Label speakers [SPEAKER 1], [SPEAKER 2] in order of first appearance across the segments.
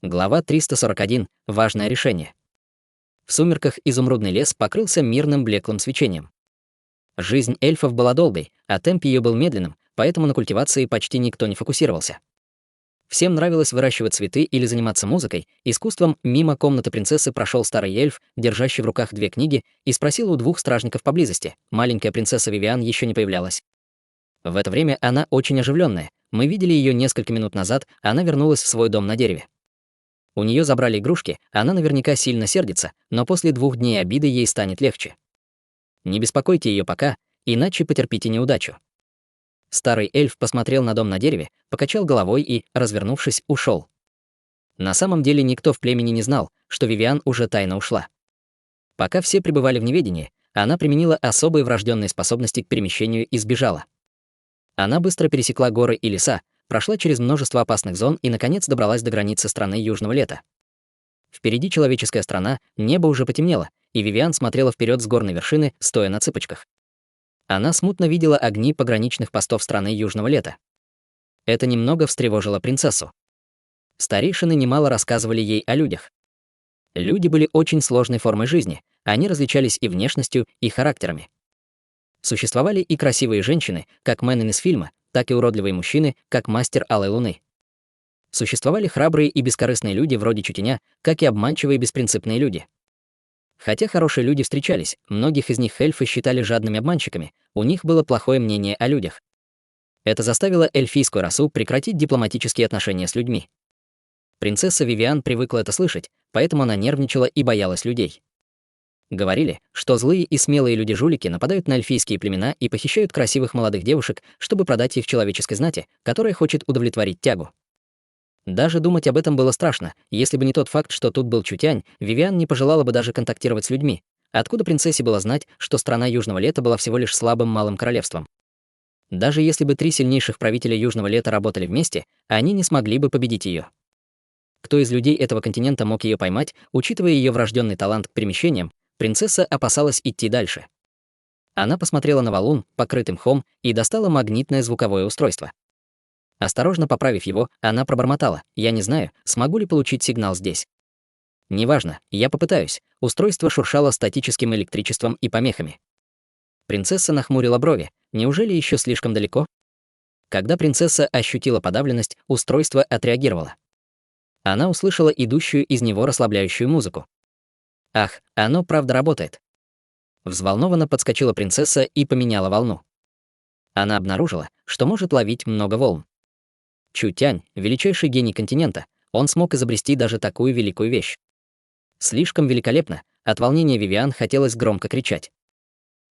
[SPEAKER 1] Глава 341. Важное решение. В сумерках изумрудный лес покрылся мирным блеклым свечением. Жизнь эльфов была долгой, а темп ее был медленным, поэтому на культивации почти никто не фокусировался. Всем нравилось выращивать цветы или заниматься музыкой. Искусством мимо комнаты принцессы прошел старый эльф, держащий в руках две книги, и спросил у двух стражников поблизости. Маленькая принцесса Вивиан еще не появлялась. В это время она очень оживленная. Мы видели ее несколько минут назад, она вернулась в свой дом на дереве. У нее забрали игрушки, она наверняка сильно сердится, но после 2 дней обиды ей станет легче. Не беспокойте ее пока, иначе потерпите неудачу. Старый эльф посмотрел на дом на дереве, покачал головой и, развернувшись, ушел. На самом деле никто в племени не знал, что Вивиан уже тайно ушла. Пока все пребывали в неведении, она применила особые врожденные способности к перемещению и сбежала. Она быстро пересекла горы и леса, прошла через множество опасных зон и, наконец, добралась до границы страны Южного Лета. Впереди человеческая страна, небо уже потемнело, и Вивиан смотрела вперед с горной вершины, стоя на цыпочках. Она смутно видела огни пограничных постов страны Южного Лета. Это немного встревожило принцессу. Старейшины немало рассказывали ей о людях. Люди были очень сложной формой жизни, они различались и внешностью, и характерами. Существовали и красивые женщины, как Мэннин из фильма, так и уродливые мужчины, как мастер Алой Луны. Существовали храбрые и бескорыстные люди вроде Чутеня, как и обманчивые беспринципные люди. Хотя хорошие люди встречались, многих из них эльфы считали жадными обманщиками, у них было плохое мнение о людях. Это заставило эльфийскую расу прекратить дипломатические отношения с людьми. Принцесса Вивиан привыкла это слышать, поэтому она нервничала и боялась людей. Говорили, что злые и смелые люди-жулики нападают на эльфийские племена и похищают красивых молодых девушек, чтобы продать их человеческой знати, которая хочет удовлетворить тягу. Даже думать об этом было страшно. Если бы не тот факт, что тут был Чутянь, Вивиан не пожелала бы даже контактировать с людьми. Откуда принцессе было знать, что страна Южного Лета была всего лишь слабым малым королевством? Даже если бы 3 сильнейших правителя Южного Лета работали вместе, они не смогли бы победить ее. Кто из людей этого континента мог ее поймать, учитывая ее врожденный талант к перемещениям, принцесса опасалась идти дальше. Она посмотрела на валун, покрытый мхом, и достала магнитное звуковое устройство. Осторожно поправив его, она пробормотала: «Я не знаю, смогу ли получить сигнал здесь». «Неважно, я попытаюсь». Устройство шуршало статическим электричеством и помехами. Принцесса нахмурила брови. Неужели еще слишком далеко? Когда принцесса ощутила подавленность, устройство отреагировало. Она услышала идущую из него расслабляющую музыку. Ах, оно правда работает. Взволнованно подскочила принцесса и поменяла волну. Она обнаружила, что может ловить много волн. Чутянь, величайший гений континента, он смог изобрести даже такую великую вещь. Слишком великолепно, от волнения Вивиан хотелось громко кричать.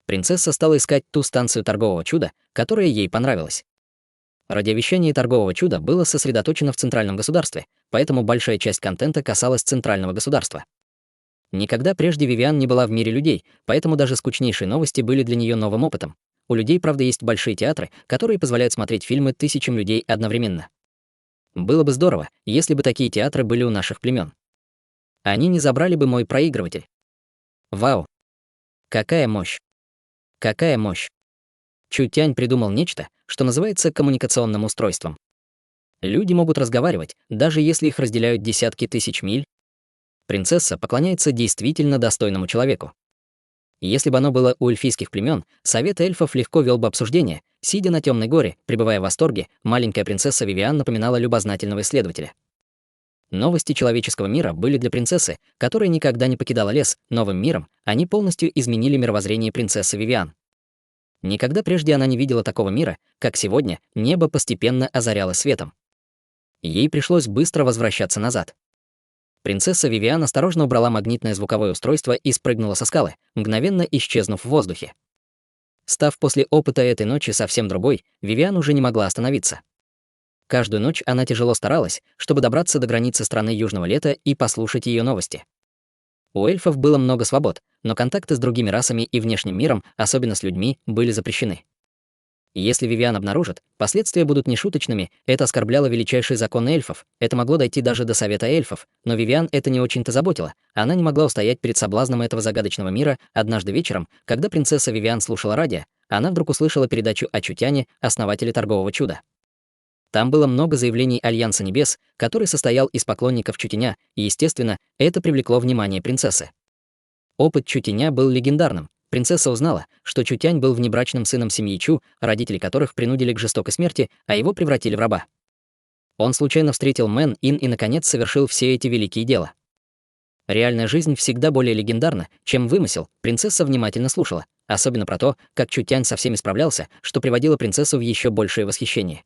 [SPEAKER 1] Принцесса стала искать ту станцию торгового чуда, которая ей понравилась. Радиовещание торгового чуда было сосредоточено в центральном государстве, поэтому большая часть контента касалась центрального государства. Никогда прежде Вивиан не была в мире людей, поэтому даже скучнейшие новости были для нее новым опытом. У людей, правда, есть большие театры, которые позволяют смотреть фильмы тысячам людей одновременно. Было бы здорово, если бы такие театры были у наших племен. Они не забрали бы мой проигрыватель. Вау! Какая мощь! Какая мощь! Чутянь придумал нечто, что называется коммуникационным устройством. Люди могут разговаривать, даже если их разделяют десятки тысяч миль. Принцесса поклоняется действительно достойному человеку. Если бы оно было у эльфийских племен, совет эльфов легко вел бы обсуждение. Сидя на темной горе, пребывая в восторге, маленькая принцесса Вивиан напоминала любознательного исследователя. Новости человеческого мира были для принцессы, которая никогда не покидала лес, новым миром. Они полностью изменили мировоззрение принцессы Вивиан. Никогда прежде она не видела такого мира, как сегодня небо постепенно озарялось светом. Ей пришлось быстро возвращаться назад. Принцесса Вивиан осторожно убрала магнитное звуковое устройство и спрыгнула со скалы, мгновенно исчезнув в воздухе. Став после опыта этой ночи совсем другой, Вивиан уже не могла остановиться. Каждую ночь она тяжело старалась, чтобы добраться до границы страны Южного Лета и послушать ее новости. У эльфов было много свобод, но контакты с другими расами и внешним миром, особенно с людьми, были запрещены. Если Вивиан обнаружат, последствия будут нешуточными, это оскорбляло величайшие законы эльфов, это могло дойти даже до совета эльфов, но Вивиан это не очень-то заботило, она не могла устоять перед соблазном этого загадочного мира. Однажды вечером, когда принцесса Вивиан слушала радио, она вдруг услышала передачу о Чутяне, основателе торгового чуда. Там было много заявлений Альянса Небес, который состоял из поклонников Чутеня, и, естественно, это привлекло внимание принцессы. Опыт Чутеня был легендарным. Принцесса узнала, что Чутянь был внебрачным сыном семьи Чу, родители которых принудили к жестокой смерти, а его превратили в раба. Он случайно встретил Мэн Ин и, наконец, совершил все эти великие дела. Реальная жизнь всегда более легендарна, чем вымысел. Принцесса внимательно слушала, особенно про то, как Чутянь со всеми справлялся, что приводило принцессу в еще большее восхищение.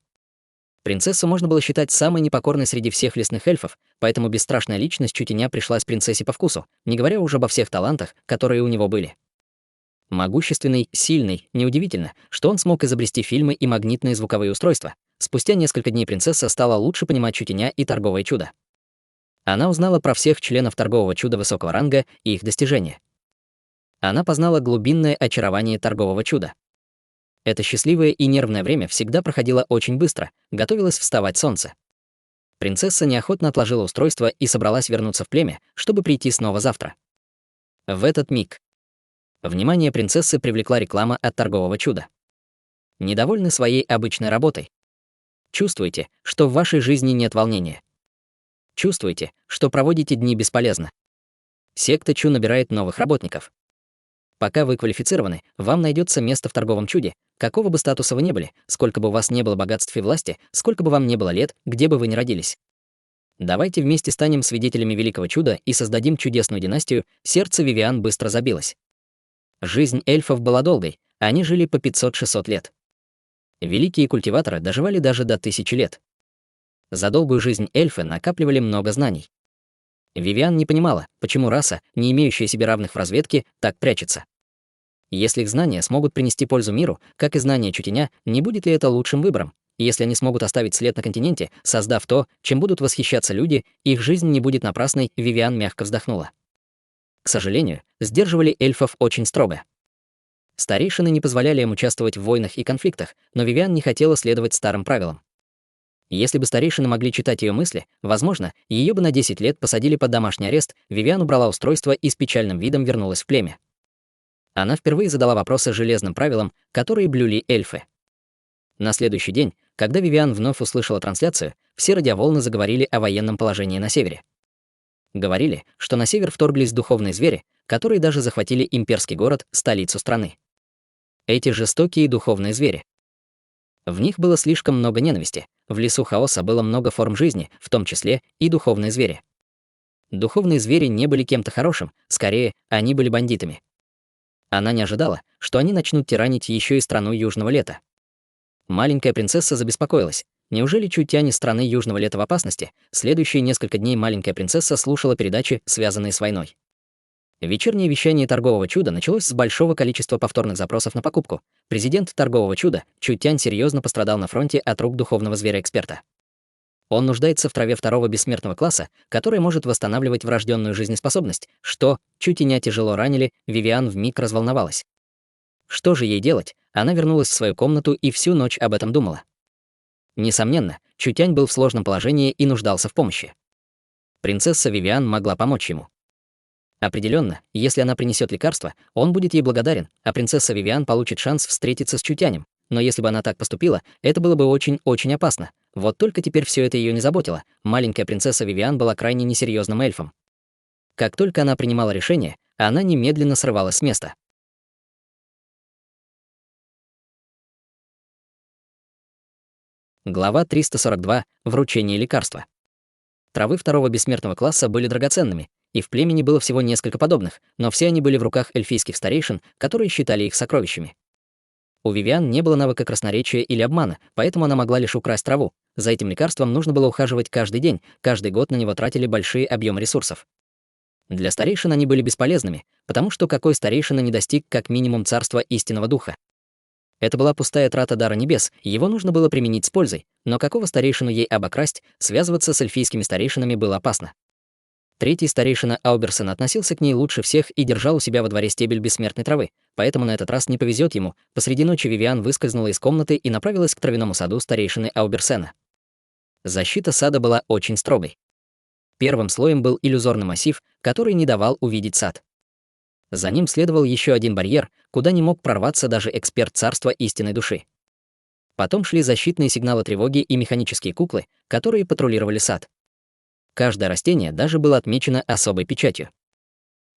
[SPEAKER 1] Принцессу можно было считать самой непокорной среди всех лесных эльфов, поэтому бесстрашная личность Чутеня пришлась принцессе по вкусу, не говоря уже обо всех талантах, которые у него были. Могущественный, сильный, неудивительно, что он смог изобрести фильмы и магнитные звуковые устройства. Спустя несколько дней принцесса стала лучше понимать Чутеня и торговое чудо. Она узнала про всех членов торгового чуда высокого ранга и их достижения. Она познала глубинное очарование торгового чуда. Это счастливое и нервное время всегда проходило очень быстро, готовилось вставать солнце. Принцесса неохотно отложила устройство и собралась вернуться в племя, чтобы прийти снова завтра. В этот миг внимание принцессы привлекла реклама от торгового чуда. Недовольны своей обычной работой? Чувствуете, что в вашей жизни нет волнения? Чувствуете, что проводите дни бесполезно? Секта Чу набирает новых работников. Пока вы квалифицированы, вам найдется место в торговом чуде, какого бы статуса вы ни были, сколько бы у вас не было богатств и власти, сколько бы вам не было лет, где бы вы ни родились. Давайте вместе станем свидетелями великого чуда и создадим чудесную династию. Сердце Вивиан быстро забилось. Жизнь эльфов была долгой, они жили по 500-600 лет. Великие культиваторы доживали даже до 1000 лет. За долгую жизнь эльфы накапливали много знаний. Вивиан не понимала, почему раса, не имеющая себе равных в разведке, так прячется. Если их знания смогут принести пользу миру, как и знания Чутеня, не будет ли это лучшим выбором? Если они смогут оставить след на континенте, создав то, чем будут восхищаться люди, их жизнь не будет напрасной. Вивиан мягко вздохнула. К сожалению, сдерживали эльфов очень строго. Старейшины не позволяли им участвовать в войнах и конфликтах, но Вивиан не хотела следовать старым правилам. Если бы старейшины могли читать ее мысли, возможно, ее бы на 10 лет посадили под домашний арест. Вивиан убрала устройство и с печальным видом вернулась в племя. Она впервые задала вопросы железным правилам, которые блюли эльфы. На следующий день, когда Вивиан вновь услышала трансляцию, все радиоволны заговорили о военном положении на севере. Говорили, что на север вторглись духовные звери, которые даже захватили имперский город, столицу страны. Эти жестокие духовные звери. В них было слишком много ненависти. В лесу хаоса было много форм жизни, в том числе и духовные звери. Духовные звери не были кем-то хорошим, скорее, они были бандитами. Она не ожидала, что они начнут тиранить еще и страну Южного Лета. Маленькая принцесса забеспокоилась. Неужели Чутянь из страны Южного Лета в опасности? Следующие несколько дней маленькая принцесса слушала передачи, связанные с войной. Вечернее вещание торгового чуда началось с большого количества повторных запросов на покупку. Президент торгового чуда, Чутянь, серьезно пострадал на фронте от рук духовного зверя-эксперта. Он нуждается в траве второго бессмертного класса, которая может восстанавливать врожденную жизнеспособность. Что? Чутеня тяжело ранили, Вивиан вмиг разволновалась. Что же ей делать? Она вернулась в свою комнату и всю ночь об этом думала. Несомненно, Чутянь был в сложном положении и нуждался в помощи. Принцесса Вивиан могла помочь ему. Определенно, если она принесет лекарство, он будет ей благодарен, а принцесса Вивиан получит шанс встретиться с Чутянем. Но если бы она так поступила, это было бы очень-очень опасно. Вот только теперь все это ее не заботило. Маленькая принцесса Вивиан была крайне несерьезным эльфом. Как только она принимала решение, она немедленно срывалась с места. Глава 342. Вручение лекарства. Травы второго бессмертного класса были драгоценными, и в племени было всего несколько подобных, но все они были в руках эльфийских старейшин, которые считали их сокровищами. У Вивиан не было навыка красноречия или обмана, поэтому она могла лишь украсть траву. За этим лекарством нужно было ухаживать каждый день, каждый год на него тратили большие объемы ресурсов. Для старейшин они были бесполезными, потому что какой старейшина не достиг как минимум царства истинного духа? Это была пустая трата дара небес, его нужно было применить с пользой, но какого старейшину ей обокрасть, связываться с эльфийскими старейшинами было опасно. Третий старейшина Ауберсен относился к ней лучше всех и держал у себя во дворе стебель бессмертной травы, поэтому на этот раз не повезет ему. Посреди ночи Вивиан выскользнула из комнаты и направилась к травяному саду старейшины Ауберсена. Защита сада была очень строгой. Первым слоем был иллюзорный массив, который не давал увидеть сад. За ним следовал еще один барьер, куда не мог прорваться даже эксперт царства истинной души. Потом шли защитные сигналы тревоги и механические куклы, которые патрулировали сад. Каждое растение даже было отмечено особой печатью.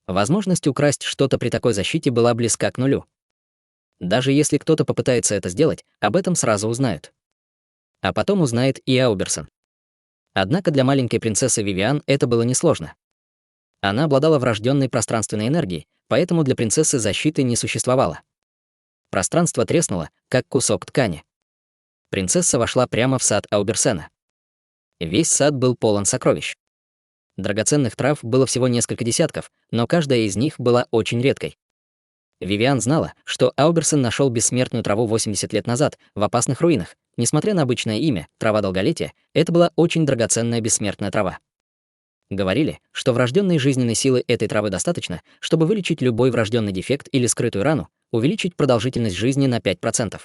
[SPEAKER 1] Возможность украсть что-то при такой защите была близка к нулю. Даже если кто-то попытается это сделать, об этом сразу узнают. А потом узнает и Ауберсон. Однако для маленькой принцессы Вивиан это было несложно. Она обладала врожденной пространственной энергией, поэтому для принцессы защиты не существовало. Пространство треснуло, как кусок ткани. Принцесса вошла прямо в сад Ауберсена. Весь сад был полон сокровищ. Драгоценных трав было всего несколько десятков, но каждая из них была очень редкой. Вивиан знала, что Ауберсен нашел бессмертную траву 80 лет назад в опасных руинах. Несмотря на обычное имя, трава долголетия, это была очень драгоценная бессмертная трава. Говорили, что врожденной жизненной силы этой травы достаточно, чтобы вылечить любой врожденный дефект или скрытую рану, увеличить продолжительность жизни на 5%.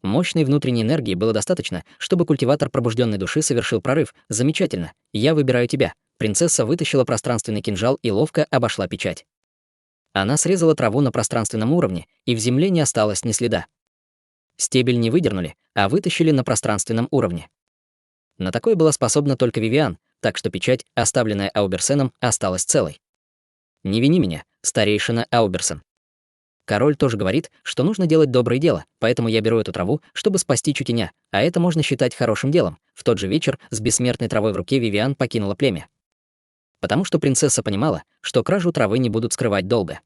[SPEAKER 1] Мощной внутренней энергии было достаточно, чтобы культиватор пробужденной души совершил прорыв. Замечательно. Я выбираю тебя. Принцесса вытащила пространственный кинжал и ловко обошла печать. Она срезала траву на пространственном уровне, и в земле не осталось ни следа. Стебель не выдернули, а вытащили на пространственном уровне. На такое была способна только Вивиан, так что печать, оставленная Ауберсеном, осталась целой. Не вини меня, старейшина Ауберсен. Король тоже говорит, что нужно делать доброе дело, поэтому я беру эту траву, чтобы спасти Чутеня, а это можно считать хорошим делом. В тот же вечер с бессмертной травой в руке Вивиан покинула племя. Потому что принцесса понимала, что кражу травы не будут скрывать долго.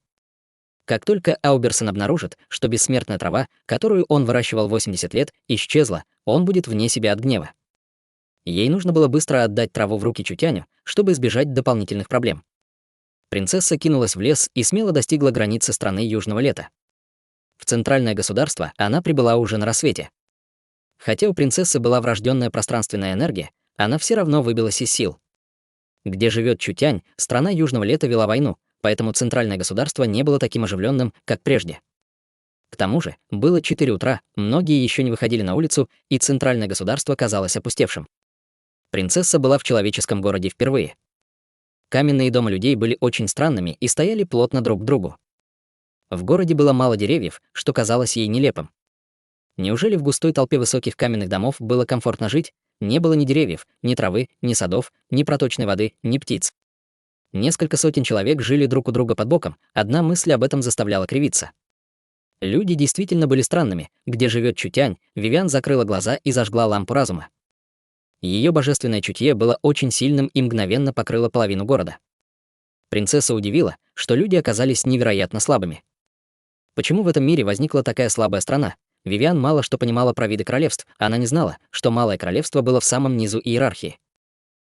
[SPEAKER 1] Как только Ауберсен обнаружит, что бессмертная трава, которую он выращивал 80 лет, исчезла, он будет вне себя от гнева. Ей нужно было быстро отдать траву в руки Чутяню, чтобы избежать дополнительных проблем. Принцесса кинулась в лес и смело достигла границы страны Южного Лета. В центральное государство она прибыла уже на рассвете. Хотя у принцессы была врожденная пространственная энергия, она все равно выбилась из сил. Где живет Чутянь, страна Южного Лета вела войну, поэтому центральное государство не было таким оживленным, как прежде. К тому же, было 4 утра, многие еще не выходили на улицу, и центральное государство казалось опустевшим. Принцесса была в человеческом городе впервые. Каменные дома людей были очень странными и стояли плотно друг к другу. В городе было мало деревьев, что казалось ей нелепым. Неужели в густой толпе высоких каменных домов было комфортно жить? Не было ни деревьев, ни травы, ни садов, ни проточной воды, ни птиц. Несколько сотен человек жили друг у друга под боком, одна мысль об этом заставляла кривиться. Люди действительно были странными. Где живет Чутянь, Вивиан закрыла глаза и зажгла лампу разума. Ее божественное чутье было очень сильным и мгновенно покрыло половину города. Принцесса удивила, что люди оказались невероятно слабыми. Почему в этом мире возникла такая слабая страна? Вивиан мало что понимала про виды королевств, она не знала, что Малое Королевство было в самом низу иерархии.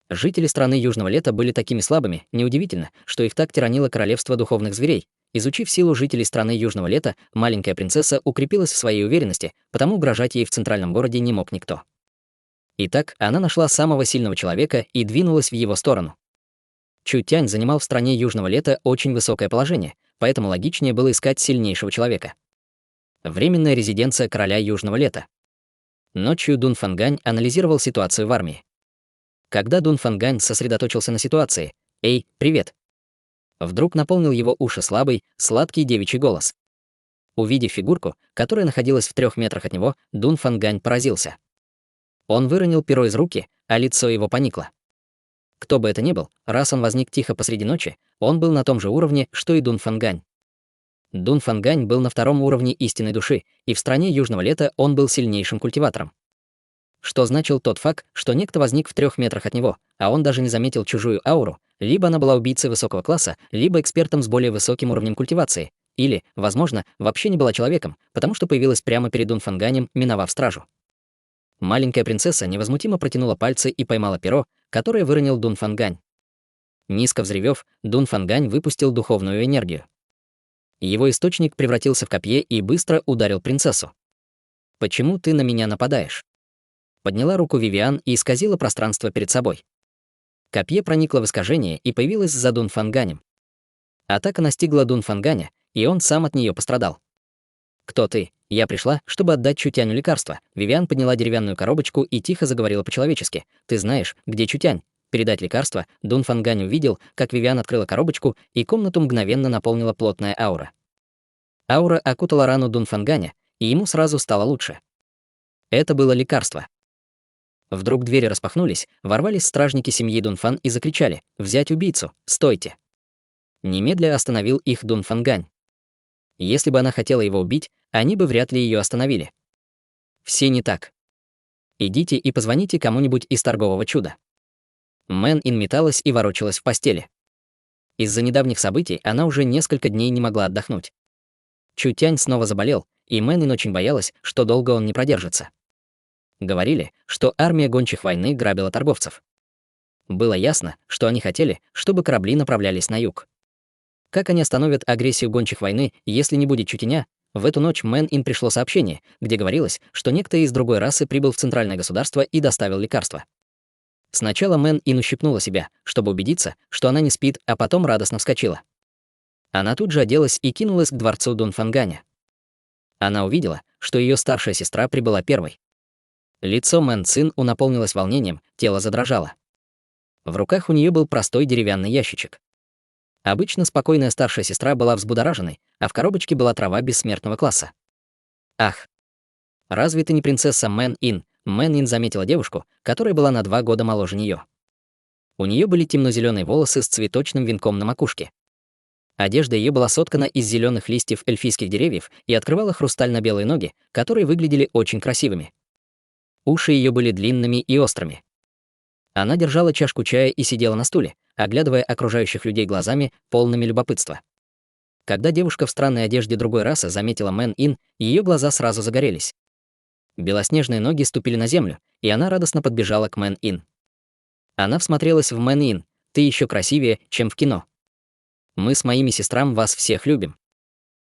[SPEAKER 1] Жители страны Южного Лета были такими слабыми, неудивительно, что их так тиранило королевство духовных зверей. Изучив силу жителей страны Южного Лета, маленькая принцесса укрепилась в своей уверенности, потому угрожать ей в центральном городе не мог никто. Итак, она нашла самого сильного человека и двинулась в его сторону. Чутянь занимал в стране Южного Лета очень высокое положение, поэтому логичнее было искать сильнейшего человека. Временная резиденция короля Южного Лета. Ночью Дун Фангань анализировал ситуацию в армии. Когда Дун Фангань сосредоточился на ситуации, «Эй, привет!» Вдруг наполнил его уши слабый, сладкий девичий голос. Увидев фигурку, которая находилась в 3 метрах от него, Дун Фангань поразился. Он выронил перо из руки, а лицо его поникло. Кто бы это ни был, раз он возник тихо посреди ночи, он был на том же уровне, что и Дун Фангань. Дун Фангань был на 2-м уровне истинной души, и в стране Южного Лета он был сильнейшим культиватором. Что значил тот факт, что некто возник в 3 метрах от него, а он даже не заметил чужую ауру, либо она была убийцей высокого класса, либо экспертом с более высоким уровнем культивации, или, возможно, вообще не была человеком, потому что появилась прямо перед Дун Фанганем, миновав стражу. Маленькая принцесса невозмутимо протянула пальцы и поймала перо, которое выронил Дун Фангань. Низко взревев, Дун Фангань выпустил духовную энергию. Его источник превратился в копье и быстро ударил принцессу. «Почему ты на меня нападаешь?» Подняла руку Вивиан и исказила пространство перед собой. Копье проникло в искажение и появилось за Дун Фанганем. Атака настигла Дун Фанганя, и он сам от нее пострадал. «Кто ты? Я пришла, чтобы отдать Чутяню лекарство». Вивиан подняла деревянную коробочку и тихо заговорила по-человечески. «Ты знаешь, где Чутянь? Передать лекарство». Дун Фангань увидел, как Вивиан открыла коробочку, и комнату мгновенно наполнила плотная аура. Аура окутала рану Дун Фанганя, и ему сразу стало лучше. Это было лекарство. Вдруг двери распахнулись, ворвались стражники семьи Дунфан и закричали: «Взять убийцу! Стойте!» Немедля остановил их Дунфан Гань. Если бы она хотела его убить, они бы вряд ли ее остановили. Все не так. Идите и позвоните кому-нибудь из торгового чуда. Мэн Ин металась и ворочалась в постели. Из-за недавних событий она уже несколько дней не могла отдохнуть. Чутянь снова заболел, и Мэн Ин очень боялась, что долго он не продержится. Говорили, что армия гончих войны грабила торговцев. Было ясно, что они хотели, чтобы корабли направлялись на юг. Как они остановят агрессию гончих войны, если не будет Чутяня? В эту ночь Мэн Ин пришло сообщение, где говорилось, что некто из другой расы прибыл в центральное государство и доставил лекарство. Сначала Мэн Ин ущипнула себя, чтобы убедиться, что она не спит, а потом радостно вскочила. Она тут же оделась и кинулась к дворцу Дунфанганя. Она увидела, что ее старшая сестра прибыла первой. Лицо Мэн Цин наполнилось волнением, тело задрожало. В руках у нее был простой деревянный ящичек. Обычно спокойная старшая сестра была взбудораженной, а в коробочке была трава бессмертного класса. Ах! Разве ты не принцесса Мэн Ин? Мэн Ин заметила девушку, которая была на 2 года моложе нее. У нее были темно-зеленые волосы с цветочным венком на макушке. Одежда ее была соткана из зеленых листьев эльфийских деревьев и открывала хрустально-белые ноги, которые выглядели очень красивыми. Уши ее были длинными и острыми. Она держала чашку чая и сидела на стуле, оглядывая окружающих людей глазами, полными любопытства. Когда девушка в странной одежде другой расы заметила Мэн Ин, ее глаза сразу загорелись. Белоснежные ноги ступили на землю, и она радостно подбежала к Мэн Ин. Она всмотрелась в Мэн Ин. «Ты еще красивее, чем в кино. Мы с моими сестрами вас всех любим».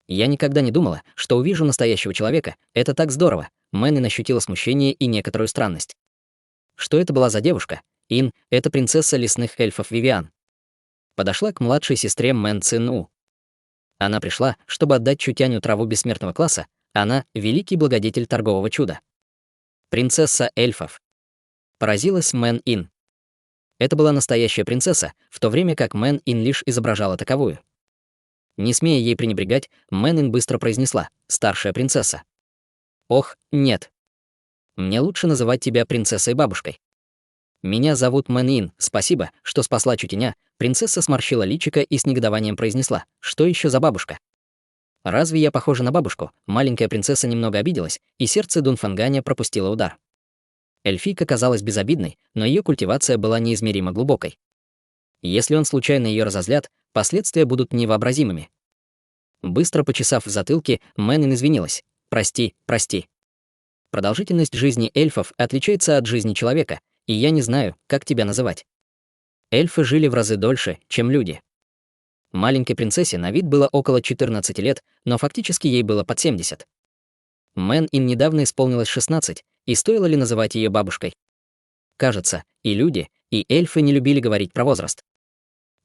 [SPEAKER 1] Я никогда не думала, что увижу настоящего человека. Это так здорово. Мэн Ин ощутила смущение и некоторую странность. Что это была за девушка? Ин — это принцесса лесных эльфов Вивиан. Подошла к младшей сестре Мэн Цин. Она пришла, чтобы отдать Чутяню траву бессмертного класса. Она — великий благодетель торгового чуда. Принцесса эльфов. Поразилась Мэн Ин. Это была настоящая принцесса, в то время как Мэн Ин лишь изображала таковую. Не смея ей пренебрегать, Мэн Ин быстро произнесла: «Старшая принцесса». «Ох, нет. Мне лучше называть тебя принцессой-бабушкой». «Меня зовут Мэн Ин, спасибо, что спасла Чутяня». Принцесса сморщила личико и с негодованием произнесла: «Что еще за бабушка?» «Разве я похожа на бабушку?» Маленькая принцесса немного обиделась, и сердце Дунфанганя пропустило удар. Эльфийка казалась безобидной, но ее культивация была неизмеримо глубокой. Если он случайно ее разозлят, последствия будут невообразимыми. Быстро почесав в затылке, Мэн Ин извинилась: «Прости, прости. Продолжительность жизни эльфов отличается от жизни человека, и я не знаю, как тебя называть. Эльфы жили в разы дольше, чем люди». Маленькой принцессе на вид было около 14 лет, но фактически ей было под 70. Мэн Ин недавно исполнилось 16, и стоило ли называть ее бабушкой? Кажется, и люди, и эльфы не любили говорить про возраст.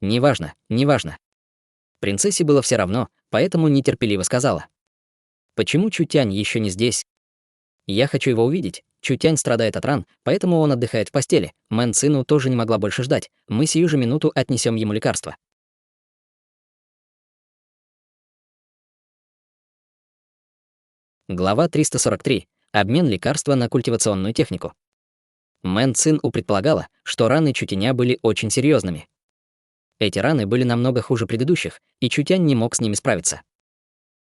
[SPEAKER 1] Неважно, неважно. Принцессе было все равно, поэтому нетерпеливо сказала: «Почему Чутянь еще не здесь? Я хочу его увидеть. Чутянь страдает от ран, поэтому он отдыхает в постели. Мэн Цину тоже не могла больше ждать. Мы сию же минуту отнесем ему лекарство». Глава 343. Обмен лекарства на культивационную технику. Мэн Цин предполагала, что раны Чутяня были очень серьезными. Эти раны были намного хуже предыдущих, и Чутянь не мог с ними справиться.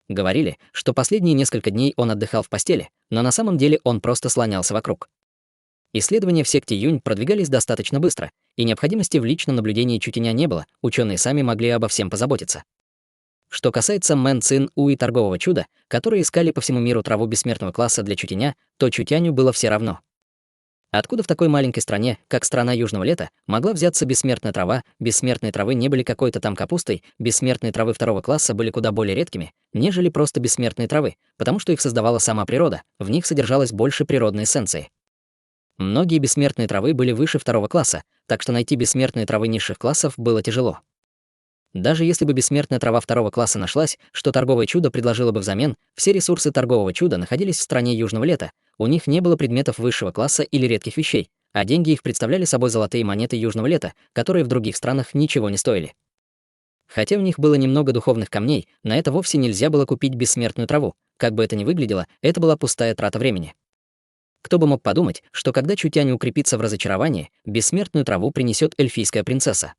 [SPEAKER 1] Говорили, что последние несколько дней он отдыхал в постели, но на самом деле он просто слонялся вокруг. Исследования в секте Юнь продвигались достаточно быстро, и необходимости в личном наблюдении Чутяня не было, ученые сами могли обо всем позаботиться. Что касается Мэн Цин и торгового чуда, которые искали по всему миру траву бессмертного класса для Чутяня, то Чутяню было все равно. Откуда в такой маленькой стране, как страна Южного Лета, могла взяться бессмертная трава? Бессмертные травы не были какой-то там капустой, бессмертные травы второго класса были куда более редкими, нежели просто бессмертные травы, потому что их создавала сама природа, в них содержалось больше природной эссенции. Многие бессмертные травы были выше второго класса, так что найти бессмертные травы низших классов было тяжело. Даже если бы бессмертная трава второго класса нашлась, что торговое чудо предложило бы взамен, все ресурсы торгового чуда находились в стране Южного Лета, у них не было предметов высшего класса или редких вещей, а деньги их представляли собой золотые монеты Южного Лета, которые в других странах ничего не стоили. Хотя у них было немного духовных камней, на это вовсе нельзя было купить бессмертную траву. Как бы это ни выглядело, это была пустая трата времени. Кто бы мог подумать, что когда Чутянь укрепится в разочаровании, бессмертную траву принесет эльфийская принцесса.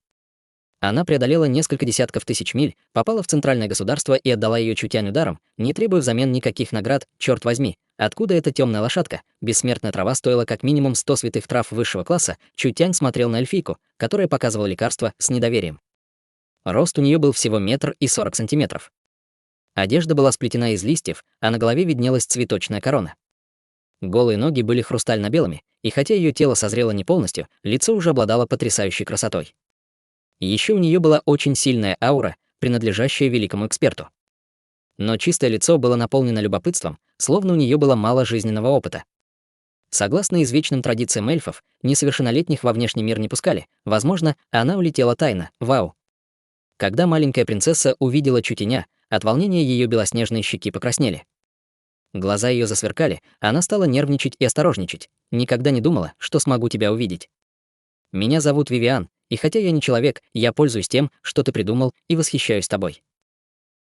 [SPEAKER 1] Она преодолела несколько десятков тысяч миль, попала в центральное государство и отдала ее Чутяню даром, не требуя взамен никаких наград, черт возьми. Откуда эта темная лошадка? Бессмертная трава стоила как минимум 100 святых трав высшего класса. Чутянь смотрел на эльфийку, которая показывала лекарство, с недоверием. Рост у нее был всего 1,40 сантиметров. Одежда была сплетена из листьев, а на голове виднелась цветочная корона. Голые ноги были хрустально-белыми, и хотя ее тело созрело не полностью, лицо уже обладало потрясающей красотой. Еще у нее была очень сильная аура, принадлежащая великому эксперту. Но чистое лицо было наполнено любопытством, словно у нее было мало жизненного опыта. Согласно извечным традициям эльфов, несовершеннолетних во внешний мир не пускали. Возможно, она улетела тайно. Вау! Когда маленькая принцесса увидела Чутяня, от волнения ее белоснежные щеки покраснели. Глаза ее засверкали, она стала нервничать и осторожничать. Никогда не думала, что смогу тебя увидеть. Меня зовут Вивиан, и хотя я не человек, я пользуюсь тем, что ты придумал, и восхищаюсь тобой.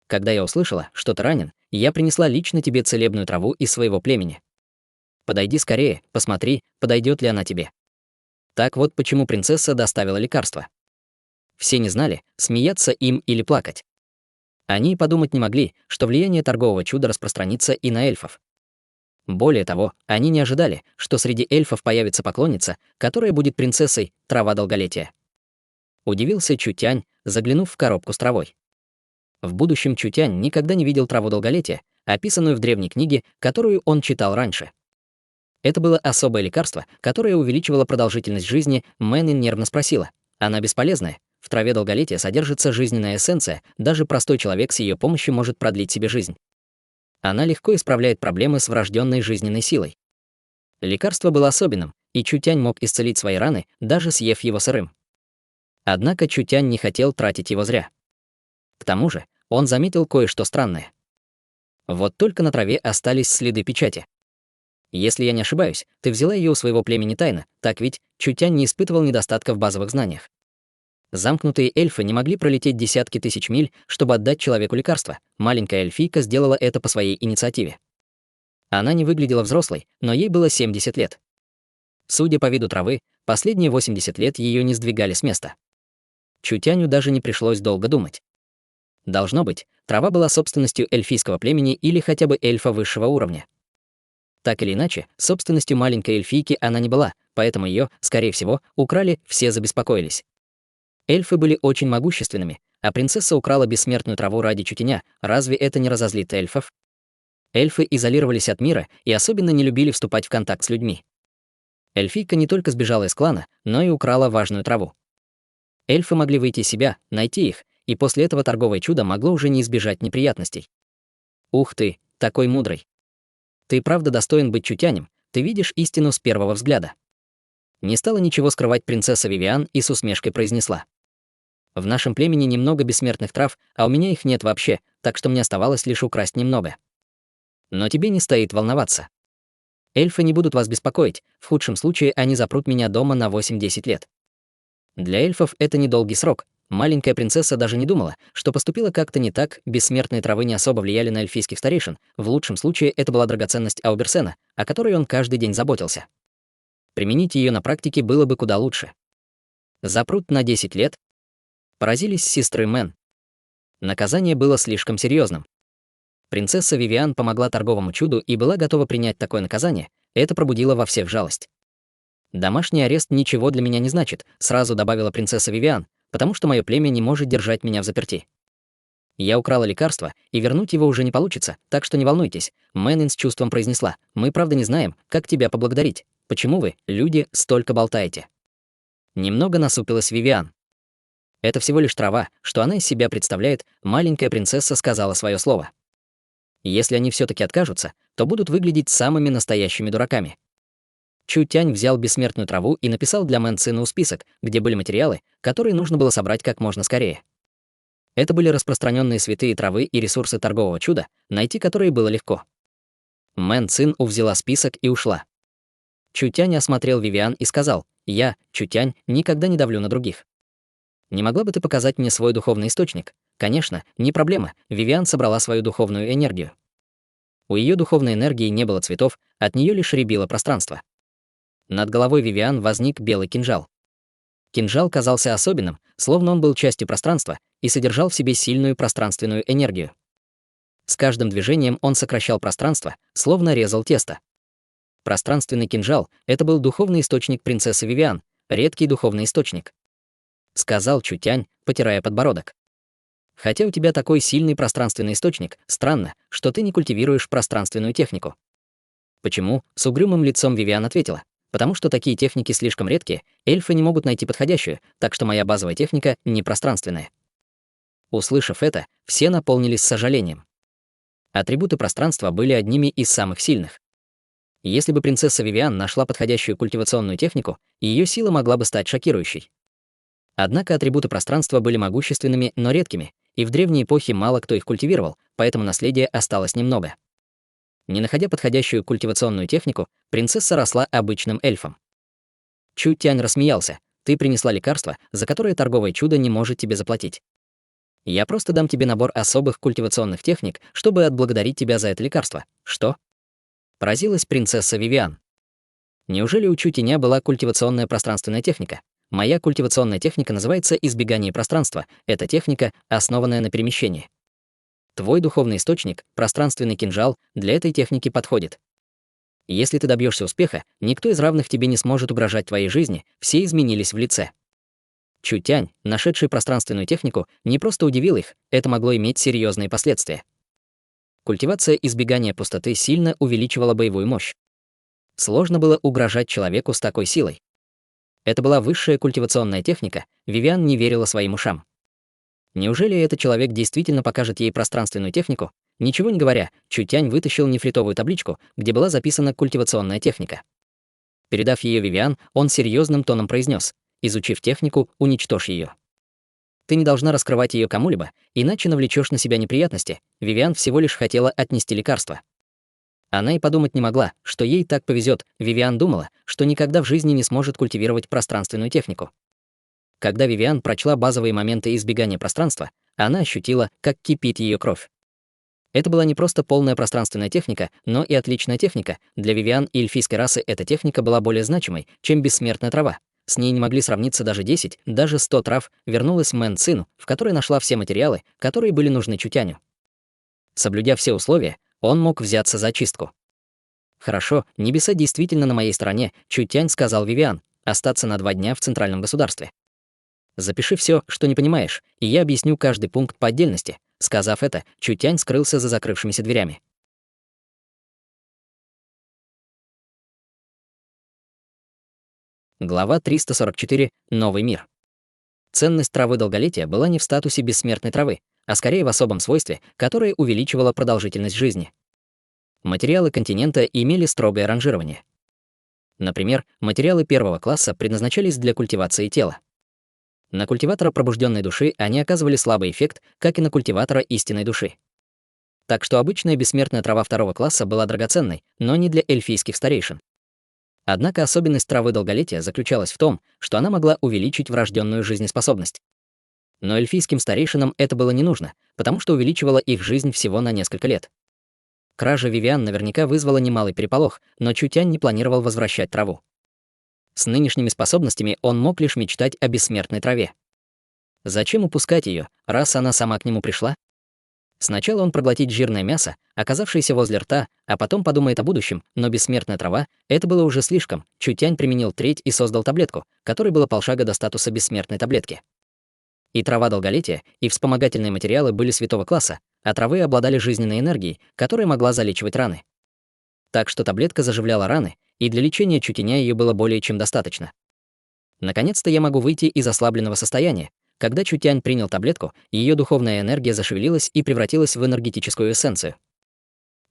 [SPEAKER 1] Когда я услышала, что ты ранен, я принесла лично тебе целебную траву из своего племени. Подойди скорее, посмотри, подойдет ли она тебе. Так вот почему принцесса доставила лекарство. Все не знали, смеяться им или плакать. Они подумать не могли, что влияние торгового чуда распространится и на эльфов. Более того, они не ожидали, что среди эльфов появится поклонница, которая будет принцессой, трава долголетия. Удивился Чутянь, заглянув в коробку с травой. В будущем Чутянь никогда не видел траву долголетия, описанную в древней книге, которую он читал раньше. Это было особое лекарство, которое увеличивало продолжительность жизни. Мэнин нервно спросила. Она бесполезная. В траве долголетия содержится жизненная эссенция, даже простой человек с ее помощью может продлить себе жизнь. Она легко исправляет проблемы с врожденной жизненной силой. Лекарство было особенным, и Чутянь мог исцелить свои раны, даже съев его сырым. Однако Чутянь не хотел тратить его зря. К тому же, он заметил кое-что странное. Вот только на траве остались следы печати. Если я не ошибаюсь, ты взяла ее у своего племени тайно, так ведь? Чутянь не испытывал недостатка в базовых знаниях. Замкнутые эльфы не могли пролететь десятки тысяч миль, чтобы отдать человеку лекарство. Маленькая эльфийка сделала это по своей инициативе. Она не выглядела взрослой, но ей было 70 лет. Судя по виду травы, последние 80 лет ее не сдвигали с места. Чутяню даже не пришлось долго думать. Должно быть, трава была собственностью эльфийского племени или хотя бы эльфа высшего уровня. Так или иначе, собственностью маленькой эльфийки она не была, поэтому ее, скорее всего, украли, все забеспокоились. Эльфы были очень могущественными, а принцесса украла бессмертную траву ради Чутяня. Разве это не разозлит эльфов? Эльфы изолировались от мира и особенно не любили вступать в контакт с людьми. Эльфийка не только сбежала из клана, но и украла важную траву. Эльфы могли выйти из себя, найти их, и после этого торговое чудо могло уже не избежать неприятностей. Ух ты, такой мудрый. Ты правда достоин быть Чутянем, ты видишь истину с первого взгляда. Не стала ничего скрывать принцесса Вивиан и с усмешкой произнесла. В нашем племени немного бессмертных трав, а у меня их нет вообще, так что мне оставалось лишь украсть немного. Но тебе не стоит волноваться. Эльфы не будут вас беспокоить, в худшем случае они запрут меня дома на 8-10 лет. Для эльфов это недолгий срок. Маленькая принцесса даже не думала, что поступила как-то не так, бессмертные травы не особо влияли на эльфийских старейшин, в лучшем случае это была драгоценность Ауберсена, о которой он каждый день заботился. Применить ее на практике было бы куда лучше. Запрут на 10 лет? Поразились сестры Мэн. Наказание было слишком серьезным. Принцесса Вивиан помогла торговому чуду и была готова принять такое наказание, это пробудило во всех жалость. «Домашний арест ничего для меня не значит», сразу добавила принцесса Вивиан, потому что мое племя не может держать меня взаперти. Я украла лекарство, и вернуть его уже не получится, так что не волнуйтесь. Мэнин с чувством произнесла. Мы правда не знаем, как тебя поблагодарить. Почему вы, люди, столько болтаете? Немного насупилась Вивиан. Это всего лишь трава, что она из себя представляет, маленькая принцесса сказала свое слово. Если они все-таки откажутся, то будут выглядеть самыми настоящими дураками. Чутянь взял бессмертную траву и написал для Мэн Цину список, где были материалы, которые нужно было собрать как можно скорее. Это были распространенные святые травы и ресурсы торгового чуда, найти которые было легко. Мэн Цин взяла список и ушла. Чутянь осмотрел Вивиан и сказал: «Я, Чутянь, никогда не давлю на других. Не могла бы ты показать мне свой духовный источник?» Конечно, не проблема, Вивиан собрала свою духовную энергию. У ее духовной энергии не было цветов, от нее лишь рябило пространство. Над головой Вивиан возник белый кинжал. Кинжал казался особенным, словно он был частью пространства и содержал в себе сильную пространственную энергию. С каждым движением он сокращал пространство, словно резал тесто. Пространственный кинжал — это был духовный источник принцессы Вивиан, редкий духовный источник. Сказал Чутянь, потирая подбородок. Хотя у тебя такой сильный пространственный источник, странно, что ты не культивируешь пространственную технику. Почему? С угрюмым лицом Вивиан ответила. Потому что такие техники слишком редкие, эльфы не могут найти подходящую, так что моя базовая техника не пространственная. Услышав это, все наполнились сожалением. Атрибуты пространства были одними из самых сильных. Если бы принцесса Вивиан нашла подходящую культивационную технику, ее сила могла бы стать шокирующей. Однако атрибуты пространства были могущественными, но редкими, и в древней эпохе мало кто их культивировал, поэтому наследия осталось немного. Не находя подходящую культивационную технику, принцесса росла обычным эльфом. Чутянь рассмеялся. «Ты принесла лекарство, за которое торговое чудо не может тебе заплатить. Я просто дам тебе набор особых культивационных техник, чтобы отблагодарить тебя за это лекарство». «Что?» Поразилась принцесса Вивиан. «Неужели у Чутяня была культивационная пространственная техника? Моя культивационная техника называется избегание пространства. Это техника, основанная на перемещении. Твой духовный источник, пространственный кинжал, для этой техники подходит. Если ты добьешься успеха, никто из равных тебе не сможет угрожать твоей жизни, все изменились в лице». Чутянь, нашедший пространственную технику, не просто удивил их, это могло иметь серьезные последствия. Культивация избегания пустоты сильно увеличивала боевую мощь. Сложно было угрожать человеку с такой силой. Это была высшая культивационная техника, Вивиан не верила своим ушам. Неужели этот человек действительно покажет ей пространственную технику? Ничего не говоря, Чутянь вытащил нефритовую табличку, где была записана культивационная техника. Передав ее Вивиан, он серьезным тоном произнес: «Изучив технику, уничтожь ее. Ты не должна раскрывать ее кому-либо, иначе навлечешь на себя неприятности». Вивиан всего лишь хотела отнести лекарство. Она и подумать не могла, что ей так повезет. Вивиан думала, что никогда в жизни не сможет культивировать пространственную технику. Когда Вивиан прочла базовые моменты избегания пространства, она ощутила, как кипит ее кровь. Это была не просто полная пространственная техника, но и отличная техника. Для Вивиан и эльфийской расы эта техника была более значимой, чем бессмертная трава. С ней не могли сравниться даже 10, даже 100 трав. Вернулась Мэн Цину, в которой нашла все материалы, которые были нужны Чутяню. Соблюдя все условия, он мог взяться за очистку. «Хорошо, небеса действительно на моей стороне», — Чутянь сказал Вивиан, «остаться на 2 дня в центральном государстве. Запиши все, что не понимаешь, и я объясню каждый пункт по отдельности». Сказав это, Чутянь скрылся за закрывшимися дверями. Глава 344. Новый мир. Ценность травы долголетия была не в статусе бессмертной травы, а скорее в особом свойстве, которое увеличивало продолжительность жизни. Материалы континента имели строгое ранжирование. Например, материалы 1 класса предназначались для культивации тела. На культиватора пробужденной души они оказывали слабый эффект, как и на культиватора истинной души. Так что обычная бессмертная трава 2 класса была драгоценной, но не для эльфийских старейшин. Однако особенность травы долголетия заключалась в том, что она могла увеличить врожденную жизнеспособность. Но эльфийским старейшинам это было не нужно, потому что увеличивало их жизнь всего на несколько лет. Кража Вивиан наверняка вызвала немалый переполох, но Чутянь не планировал возвращать траву. С нынешними способностями он мог лишь мечтать о бессмертной траве. Зачем упускать ее, раз она сама к нему пришла? Сначала он проглотит жирное мясо, оказавшееся возле рта, а потом подумает о будущем, но бессмертная трава — это было уже слишком. Чутянь применил треть и создал таблетку, которой было полшага до статуса бессмертной таблетки. И трава долголетия, и вспомогательные материалы были святого класса, а травы обладали жизненной энергией, которая могла залечивать раны. Так что таблетка заживляла раны, и для лечения Чутяня ее было более чем достаточно. Наконец-то я могу выйти из ослабленного состояния. Когда Чутянь принял таблетку, ее духовная энергия зашевелилась и превратилась в энергетическую эссенцию.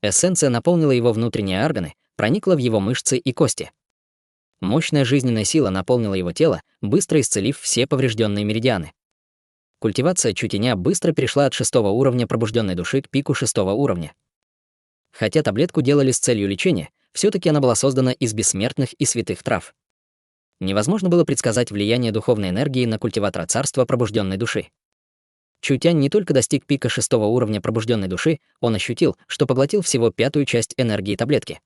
[SPEAKER 1] Эссенция наполнила его внутренние органы, проникла в его мышцы и кости. Мощная жизненная сила наполнила его тело, быстро исцелив все поврежденные меридианы. Культивация Чутяня быстро перешла от 6-го уровня пробужденной души к пику 6-го уровня. Хотя таблетку делали с целью лечения, все-таки она была создана из бессмертных и святых трав. Невозможно было предсказать влияние духовной энергии на культиватора царства пробужденной души. Чутянь не только достиг пика 6-го уровня пробужденной души, он ощутил, что поглотил всего 5-ю часть энергии таблетки.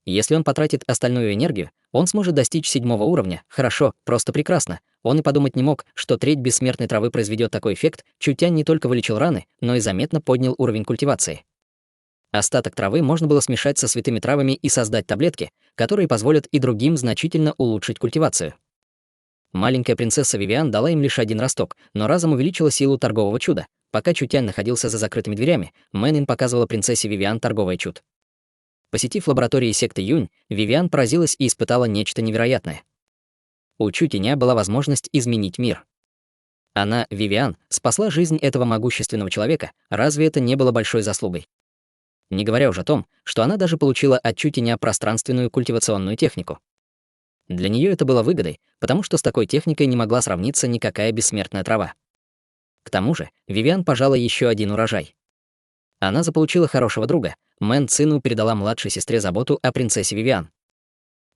[SPEAKER 1] Если он потратит остальную энергию, он сможет достичь 7-го уровня. Хорошо, просто прекрасно. Он и подумать не мог, что треть бессмертной травы произведет такой эффект. Чутянь не только вылечил раны, но и заметно поднял уровень культивации. Остаток травы можно было смешать со святыми травами и создать таблетки, которые позволят и другим значительно улучшить культивацию. Маленькая принцесса Вивиан дала им лишь один росток, но разом увеличила силу торгового чуда. Пока Чутянь находился за закрытыми дверями, Мэнин показывала принцессе Вивиан торговое чудо. Посетив лаборатории секты Юнь, Вивиан поразилась и испытала нечто невероятное. У Чутяня была возможность изменить мир. Она, Вивиан, спасла жизнь этого могущественного человека, разве это не было большой заслугой? Не говоря уже о том, что она даже получила от Чутяня пространственную культивационную технику. Для нее это было выгодой, потому что с такой техникой не могла сравниться никакая бессмертная трава. К тому же, Вивиан пожала еще один урожай. Она заполучила хорошего друга. Мэн Цину передала младшей сестре заботу о принцессе Вивиан.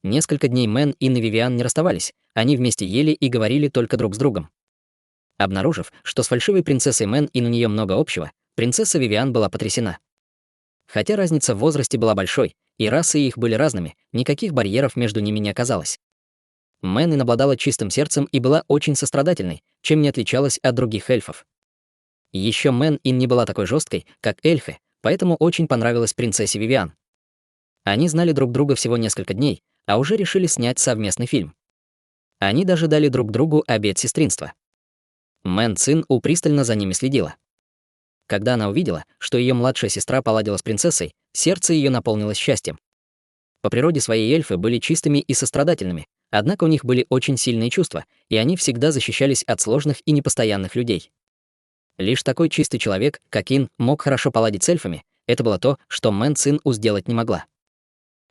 [SPEAKER 1] Несколько дней Мэн и Вивиан не расставались, они вместе ели и говорили только друг с другом. Обнаружив, что с фальшивой принцессой Мэн и у нее много общего, принцесса Вивиан была потрясена. Хотя разница в возрасте была большой, и расы их были разными, никаких барьеров между ними не оказалось. Мэн обладала чистым сердцем и была очень сострадательной, чем не отличалась от других эльфов. Еще Мэн не была такой жесткой, как эльфы, поэтому очень понравилась принцессе Вивиан. Они знали друг друга всего несколько дней, а уже решили снять совместный фильм. Они даже дали друг другу обет сестринства. Мэн Цин пристально за ними следила. Когда она увидела, что ее младшая сестра поладила с принцессой, сердце ее наполнилось счастьем. По природе своей эльфы были чистыми и сострадательными, однако у них были очень сильные чувства, и они всегда защищались от сложных и непостоянных людей. Лишь такой чистый человек, как Ин, мог хорошо поладить с эльфами. Это было то, что Мэн Цин сделать не могла.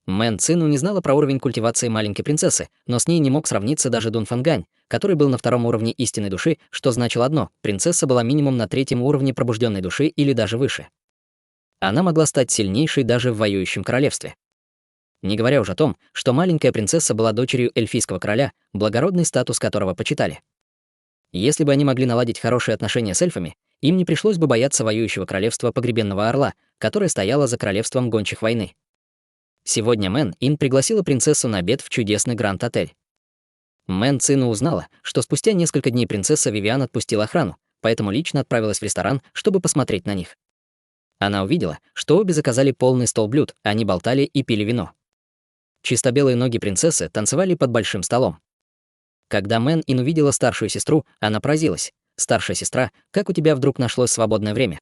[SPEAKER 1] Мэн Цину не знала про уровень культивации маленькой принцессы, но с ней не мог сравниться даже Дун Фангань, который был на 2-м уровне истинной души, что значило одно: принцесса была минимум на 3-м уровне пробужденной души или даже выше. Она могла стать сильнейшей даже в воюющем королевстве. Не говоря уже о том, что маленькая принцесса была дочерью эльфийского короля, благородный статус которого почитали. Если бы они могли наладить хорошие отношения с эльфами, им не пришлось бы бояться воюющего королевства Погребенного Орла, которое стояло за королевством гончих войны. Сегодня Мэн пригласила принцессу на обед в чудесный Гранд-отель. Мэн Цину узнала, что спустя несколько дней принцесса Вивиан отпустила охрану, поэтому лично отправилась в ресторан, чтобы посмотреть на них. Она увидела, что обе заказали полный стол блюд, они болтали и пили вино. Чисто-белые ноги принцессы танцевали под большим столом. Когда Мэн увидела старшую сестру, она поразилась. «Старшая сестра, как у тебя вдруг нашлось свободное время?»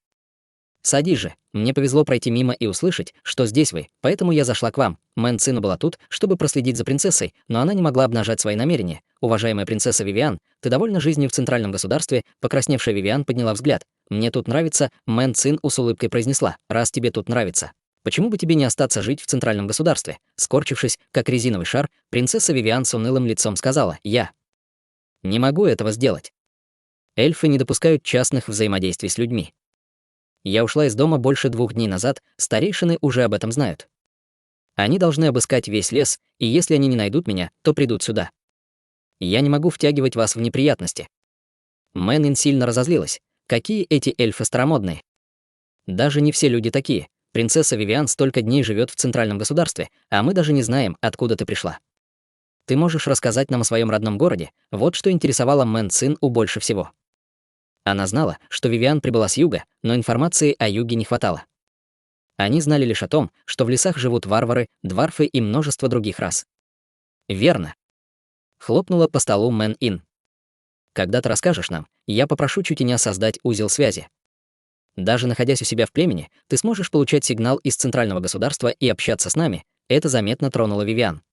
[SPEAKER 1] «Садись же, мне повезло пройти мимо и услышать, что здесь вы, поэтому я зашла к вам». Мэн Цину была тут, чтобы проследить за принцессой, но она не могла обнажать свои намерения. «Уважаемая принцесса Вивиан, ты довольна жизнью в центральном государстве?» Покрасневшая Вивиан подняла взгляд. «Мне тут нравится», — Мэн Цин с улыбкой произнесла. «Раз тебе тут нравится, почему бы тебе не остаться жить в центральном государстве?» Скорчившись, как резиновый шар, принцесса Вивиан с унылым лицом сказала: «Я не могу этого сделать. Эльфы не допускают частных взаимодействий с людьми. Я ушла из дома больше 2 дней назад, старейшины уже об этом знают. Они должны обыскать весь лес, и если они не найдут меня, то придут сюда. Я не могу втягивать вас в неприятности». Мэн сильно разозлилась. Какие эти эльфы старомодные. Даже не все люди такие. Принцесса Вивиан столько дней живет в центральном государстве, а мы даже не знаем, откуда ты пришла. Ты можешь рассказать нам о своем родном городе? Вот что интересовало Мэн Цин больше всего. Она знала, что Вивиан прибыла с юга, но информации о юге не хватало. Они знали лишь о том, что в лесах живут варвары, дварфы и множество других рас. «Верно», — хлопнула по столу Мэн Ин. «Когда ты расскажешь нам, я попрошу Чутяня создать узел связи. Даже находясь у себя в племени, ты сможешь получать сигнал из центрального государства и общаться с нами». Это заметно тронуло Вивиан.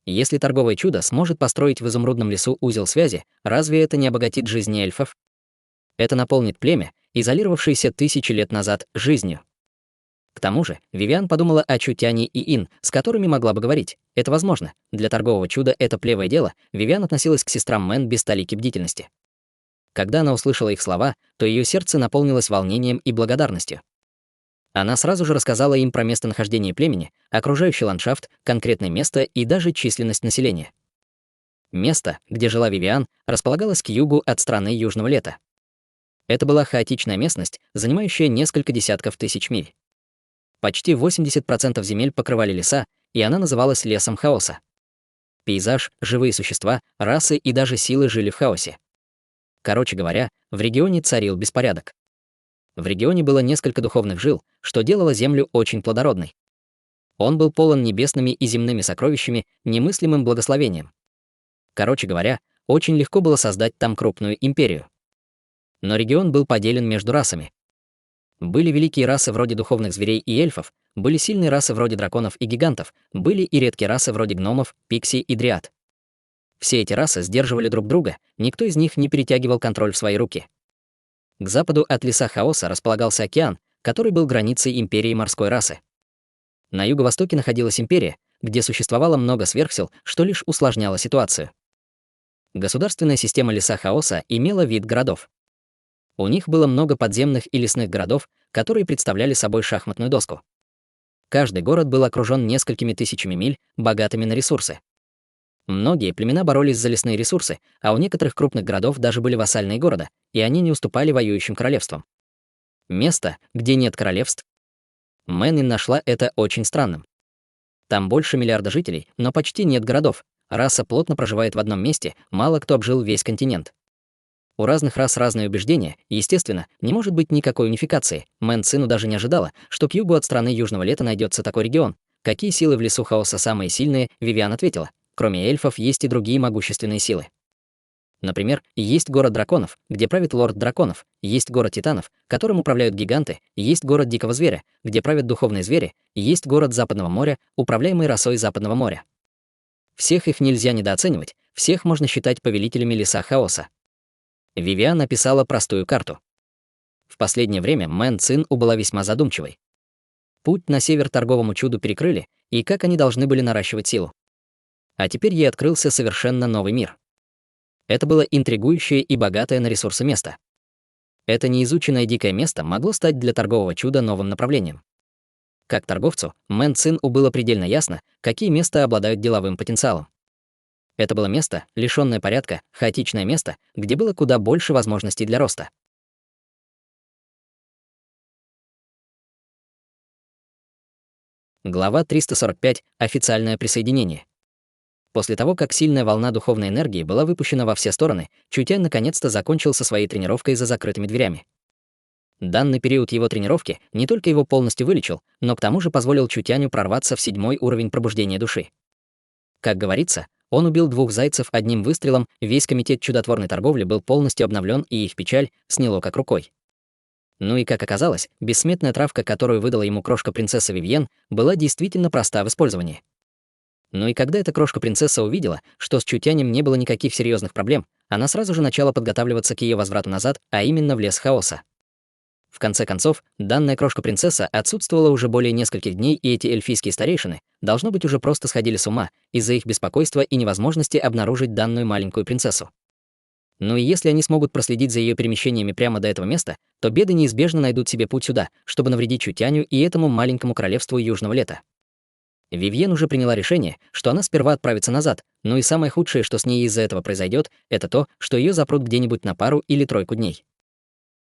[SPEAKER 1] Если торговое чудо сможет построить в изумрудном лесу узел связи, разве это не обогатит жизни эльфов? Это наполнит племя, изолировавшееся 1000 лет назад, жизнью. К тому же, Вивиан подумала о Чутяне и Ин, с которыми могла бы говорить. Это возможно. Для торгового чуда это плевое дело. Вивиан относилась к сестрам Мэн без толики бдительности. Когда она услышала их слова, то ее сердце наполнилось волнением и благодарностью. Она сразу же рассказала им про местонахождение племени, окружающий ландшафт, конкретное место и даже численность населения. Место, где жила Вивиан, располагалось к югу от страны Южного Лета. Это была хаотичная местность, занимающая несколько десятков тысяч миль. Почти 80% земель покрывали леса, и она называлась лесом хаоса. Пейзаж, живые существа, расы и даже силы жили в хаосе. Короче говоря, в регионе царил беспорядок. В регионе было несколько духовных жил, что делало Землю очень плодородной. Он был полон небесными и земными сокровищами, немыслимым благословением. Короче говоря, очень легко было создать там крупную империю. Но регион был поделен между расами. Были великие расы вроде духовных зверей и эльфов, были сильные расы вроде драконов и гигантов, были и редкие расы вроде гномов, пикси и дриад. Все эти расы сдерживали друг друга, никто из них не перетягивал контроль в свои руки. К западу от леса хаоса располагался океан, который был границей империи морской расы. На юго-востоке находилась империя, где существовало много сверхсил, что лишь усложняло ситуацию. Государственная система леса хаоса имела вид городов. У них было много подземных и лесных городов, которые представляли собой шахматную доску. Каждый город был окружен несколькими тысячами миль, богатыми на ресурсы. Многие племена боролись за лесные ресурсы, а у некоторых крупных городов даже были вассальные города, и они не уступали воюющим королевствам. Место, где нет королевств. Мэнин нашла это очень странным. Там больше миллиарда жителей, но почти нет городов. Раса плотно проживает в одном месте, мало кто обжил весь континент. У разных рас разные убеждения, и, естественно, не может быть никакой унификации. Мэн Цину даже не ожидала, что к югу от страны Южного Лета найдется такой регион. Какие силы в лесу хаоса самые сильные, Вивиан ответила. Кроме эльфов, есть и другие могущественные силы. Например, есть город драконов, где правит лорд драконов, есть город титанов, которым управляют гиганты, есть город дикого зверя, где правят духовные звери, есть город Западного моря, управляемый росой Западного моря. Всех их нельзя недооценивать, всех можно считать повелителями леса хаоса. Вивиан написала простую карту. В последнее время Мэн Цин была весьма задумчивой. Путь на север торговому чуду перекрыли, и как они должны были наращивать силу. А теперь ей открылся совершенно новый мир. Это было интригующее и богатое на ресурсы место. Это неизученное дикое место могло стать для торгового чуда новым направлением. Как торговцу, Мэн Цин было предельно ясно, какие места обладают деловым потенциалом. Это было место, лишённое порядка, хаотичное место, где было куда больше возможностей для роста. Глава 345. Официальное присоединение. После того, как сильная волна духовной энергии была выпущена во все стороны, Чутянь наконец-то закончил со своей тренировкой за закрытыми дверями. Данный период его тренировки не только его полностью вылечил, но к тому же позволил Чутяню прорваться в 7-й уровень пробуждения души. Как говорится, он убил 2 зайцев одним выстрелом, весь комитет чудотворной торговли был полностью обновлен, и их печаль сняло как рукой. Ну и как оказалось, бессмертная травка, которую выдала ему крошка-принцесса Вивьен, была действительно проста в использовании. Ну и когда эта крошка-принцесса увидела, что с Чутянем не было никаких серьезных проблем, она сразу же начала подготавливаться к ее возврату назад, а именно в лес хаоса. В конце концов, данная крошка-принцесса отсутствовала уже более нескольких дней, и эти эльфийские старейшины, должно быть, уже просто сходили с ума из-за их беспокойства и невозможности обнаружить данную маленькую принцессу. Ну и если они смогут проследить за ее перемещениями прямо до этого места, то беды неизбежно найдут себе путь сюда, чтобы навредить Чутяню и этому маленькому королевству Южного Лета. Вивьен уже приняла решение, что она сперва отправится назад, но и самое худшее, что с ней из-за этого произойдет, это то, что ее запрут где-нибудь на пару или 3 дней.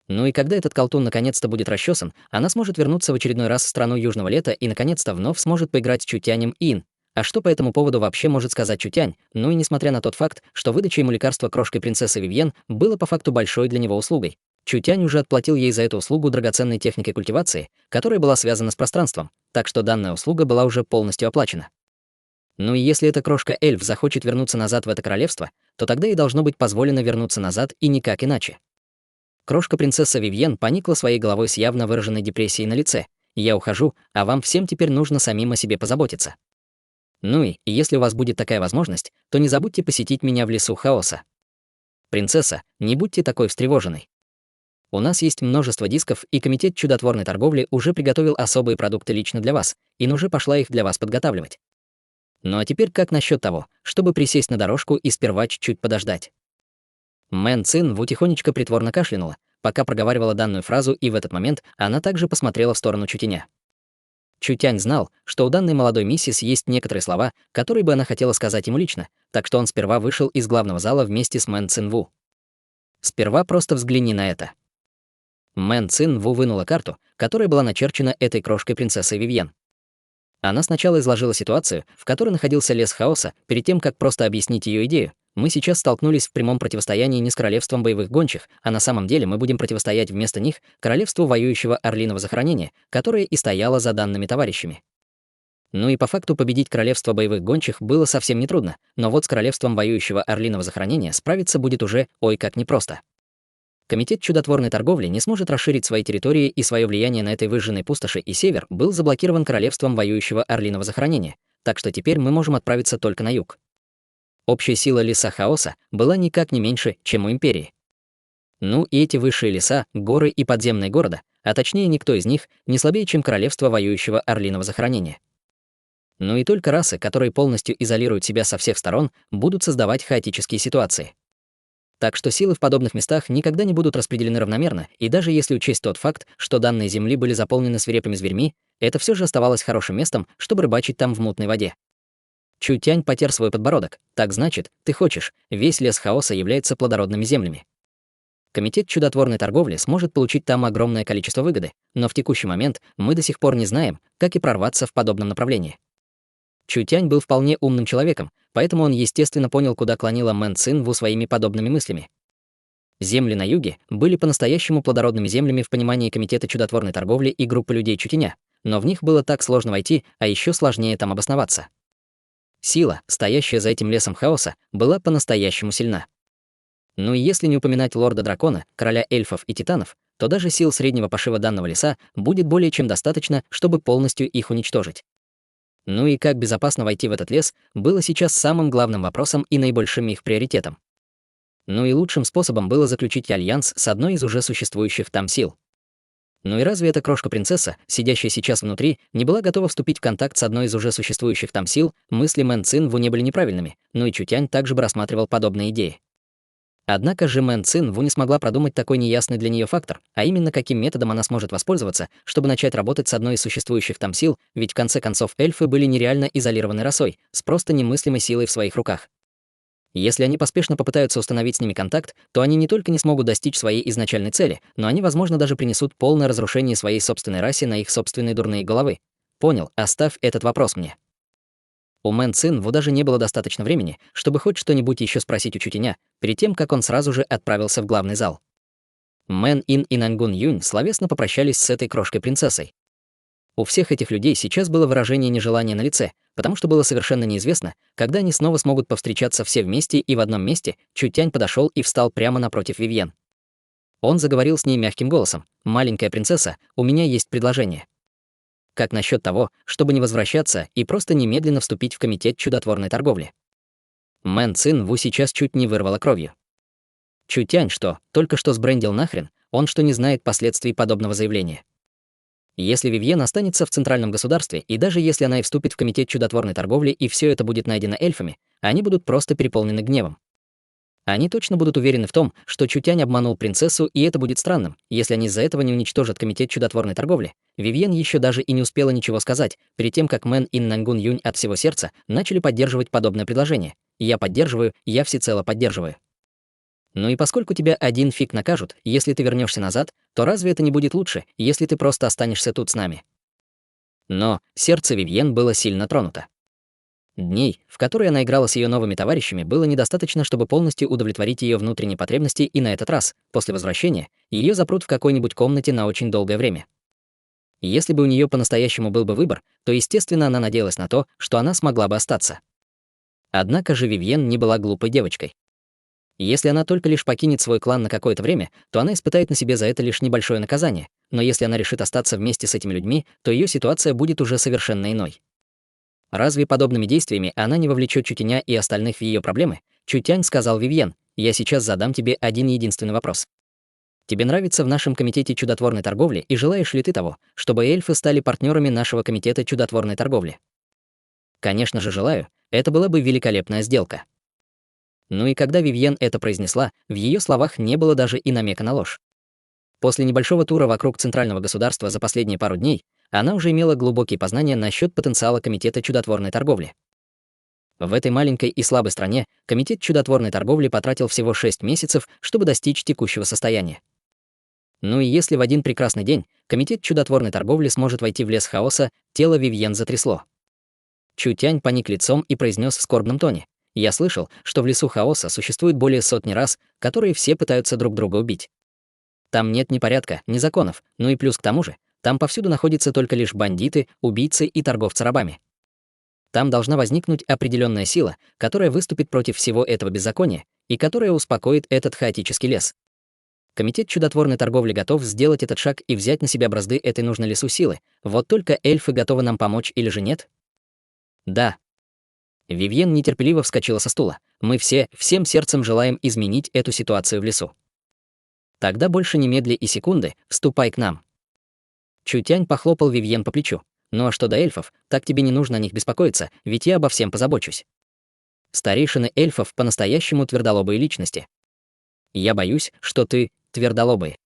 [SPEAKER 1] Ну и когда этот колтун наконец-то будет расчесан, она сможет вернуться в очередной раз в страну Южного Лета и наконец-то вновь сможет поиграть с Чутянем Ин. А что по этому поводу вообще может сказать Чутянь? Ну и несмотря на тот факт, что выдача ему лекарства крошкой принцессы Вивьен было по факту большой для него услугой. Чутянь уже отплатил ей за эту услугу драгоценной техникой культивации, которая была связана с пространством, так что данная услуга была уже полностью оплачена. Ну и если эта крошка-эльф захочет вернуться назад в это королевство, то тогда ей должно быть позволено вернуться назад и никак иначе. Крошка-принцесса Вивьен поникла своей головой с явно выраженной депрессией на лице. «Я ухожу, а вам всем теперь нужно самим о себе позаботиться. Ну и, если у вас будет такая возможность, то не забудьте посетить меня в лесу хаоса. Принцесса, не будьте такой встревоженной. У нас есть множество дисков, и комитет чудотворной торговли уже приготовил особые продукты лично для вас, и уже пошла их для вас подготавливать. Ну а теперь как насчет того, чтобы присесть на дорожку и сперва чуть-чуть подождать?» Мэн Цин тихонечко притворно кашлянула, пока проговаривала данную фразу, и в этот момент она также посмотрела в сторону Чутяня. Чутянь знал, что у данной молодой миссис есть некоторые слова, которые бы она хотела сказать ему лично, так что он сперва вышел из главного зала вместе с Мэн Цин Ву. «Сперва просто взгляни на это». Мэн Цин Ву вынула карту, которая была начерчена этой крошкой принцессой Вивьен. Она сначала изложила ситуацию, в которой находился лес хаоса, перед тем, как просто объяснить ее идею. Мы сейчас столкнулись в прямом противостоянии не с королевством боевых гончих, а на самом деле мы будем противостоять вместо них королевству воюющего орлиного захоронения, которое и стояло за данными товарищами. Ну и по факту победить королевство боевых гончих было совсем нетрудно, но вот с королевством воюющего орлиного захоронения справиться будет уже ой как непросто. Комитет чудотворной торговли не сможет расширить свои территории, и свое влияние на этой выжженной пустоши и север был заблокирован королевством воюющего орлиного захоронения, так что теперь мы можем отправиться только на юг. Общая сила леса хаоса была никак не меньше, чем у империи. Ну и эти высшие леса, горы и подземные города, а точнее никто из них, не слабее, чем королевство воюющего орлиного захоронения. Ну и только расы, которые полностью изолируют себя со всех сторон, будут создавать хаотические ситуации. Так что силы в подобных местах никогда не будут распределены равномерно, и даже если учесть тот факт, что данные земли были заполнены свирепыми зверьми, это все же оставалось хорошим местом, чтобы рыбачить там в мутной воде. Чутянь потер свой подбородок. Так значит, ты хочешь, весь лес хаоса является плодородными землями. Комитет чудотворной торговли сможет получить там огромное количество выгоды, но в текущий момент мы до сих пор не знаем, как и прорваться в подобном направлении. Чутянь был вполне умным человеком, поэтому он, естественно, понял, куда клонила Мэн Цин Ву своими подобными мыслями. Земли на юге были по-настоящему плодородными землями в понимании Комитета чудотворной торговли и группы людей Чутяня, но в них было так сложно войти, а еще сложнее там обосноваться. Сила, стоящая за этим лесом хаоса, была по-настоящему сильна. Ну и если не упоминать лорда-дракона, короля эльфов и титанов, то даже сил среднего пошива данного леса будет более чем достаточно, чтобы полностью их уничтожить. Ну и как безопасно войти в этот лес, было сейчас самым главным вопросом и наибольшим их приоритетом. Ну и лучшим способом было заключить альянс с одной из уже существующих там сил. Ну и разве эта крошка-принцесса, сидящая сейчас внутри, не была готова вступить в контакт с одной из уже существующих там сил? Мысли Мэн Цин Ву не были неправильными, но и Чутянь также бы рассматривал подобные идеи. Однако же Мэн Цин Ву не смогла продумать такой неясный для нее фактор, а именно каким методом она сможет воспользоваться, чтобы начать работать с одной из существующих там сил, ведь в конце концов эльфы были нереально изолированной расой, с просто немыслимой силой в своих руках. Если они поспешно попытаются установить с ними контакт, то они не только не смогут достичь своей изначальной цели, но они, возможно, даже принесут полное разрушение своей собственной расе на их собственные дурные головы. Понял, оставь этот вопрос мне. У Мэн Цин Ву даже не было достаточно времени, чтобы хоть что-нибудь еще спросить у Чутяня, перед тем, как он сразу же отправился в главный зал. Мэн Ин и Нангун Юнь словесно попрощались с этой крошкой-принцессой. У всех этих людей сейчас было выражение нежелания на лице, потому что было совершенно неизвестно, когда они снова смогут повстречаться все вместе и в одном месте. Чутянь подошел и встал прямо напротив Вивьен. Он заговорил с ней мягким голосом: «Маленькая принцесса, у меня есть предложение. Как насчет того, чтобы не возвращаться и просто немедленно вступить в комитет чудотворной торговли?» Мэн Цин Ву сейчас чуть не вырвала кровью. Чутянь что, только что сбрендил нахрен? Он что, не знает последствий подобного заявления? Если Вивьен останется в центральном государстве, и даже если она и вступит в комитет чудотворной торговли, и все это будет найдено эльфами, они будут просто переполнены гневом. Они точно будут уверены в том, что Чутянь обманул принцессу, и это будет странным, если они из-за этого не уничтожат комитет чудотворной торговли. Вивьен еще даже и не успела ничего сказать, перед тем, как Мэн и Нангун Юнь от всего сердца начали поддерживать подобное предложение. «Я поддерживаю, я всецело поддерживаю». Ну и поскольку тебя один фиг накажут, если ты вернешься назад, то разве это не будет лучше, если ты просто останешься тут с нами? Но сердце Вивьен было сильно тронуто. Дней, в которые она играла с ее новыми товарищами, было недостаточно, чтобы полностью удовлетворить ее внутренние потребности, и на этот раз, после возвращения, ее запрут в какой-нибудь комнате на очень долгое время. Если бы у нее по-настоящему был бы выбор, то, естественно, она надеялась на то, что она смогла бы остаться. Однако же Вивьен не была глупой девочкой. Если она только лишь покинет свой клан на какое-то время, то она испытает на себе за это лишь небольшое наказание, но если она решит остаться вместе с этими людьми, то ее ситуация будет уже совершенно иной. Разве подобными действиями она не вовлечет Чутяня и остальных в ее проблемы? Чутянь сказал Вивьен: «Я сейчас задам тебе один единственный вопрос. Тебе нравится в нашем комитете чудотворной торговли, и желаешь ли ты того, чтобы эльфы стали партнерами нашего комитета чудотворной торговли?» Конечно же, желаю. Это была бы великолепная сделка. Ну и когда Вивьен это произнесла, в ее словах не было даже и намека на ложь. После небольшого тура вокруг центрального государства за последние пару дней она уже имела глубокие познания насчет потенциала комитета чудотворной торговли. В этой маленькой и слабой стране комитет чудотворной торговли потратил всего 6 месяцев, чтобы достичь текущего состояния. Ну и если в один прекрасный день комитет чудотворной торговли сможет войти в лес хаоса, тело Вивьен затрясло. Чутянь поник лицом и произнес в скорбном тоне: «Я слышал, что в лесу хаоса существует более сотни рас, которые все пытаются друг друга убить. Там нет ни порядка, ни законов, ну и плюс к тому же, там повсюду находятся только лишь бандиты, убийцы и торговцы рабами. Там должна возникнуть определенная сила, которая выступит против всего этого беззакония и которая успокоит этот хаотический лес. Комитет чудотворной торговли готов сделать этот шаг и взять на себя бразды этой нужной лесу силы. Вот только эльфы готовы нам помочь или же нет?» «Да». Вивьен нетерпеливо вскочила со стула. «Мы все, всем сердцем желаем изменить эту ситуацию в лесу». «Тогда больше немедли и секунды, вступай к нам». Чутянь похлопал Вивьен по плечу. «Ну а что до эльфов, так тебе не нужно о них беспокоиться, ведь я обо всем позабочусь. Старейшины эльфов по-настоящему твердолобые личности. Я боюсь, что ты твердолобый.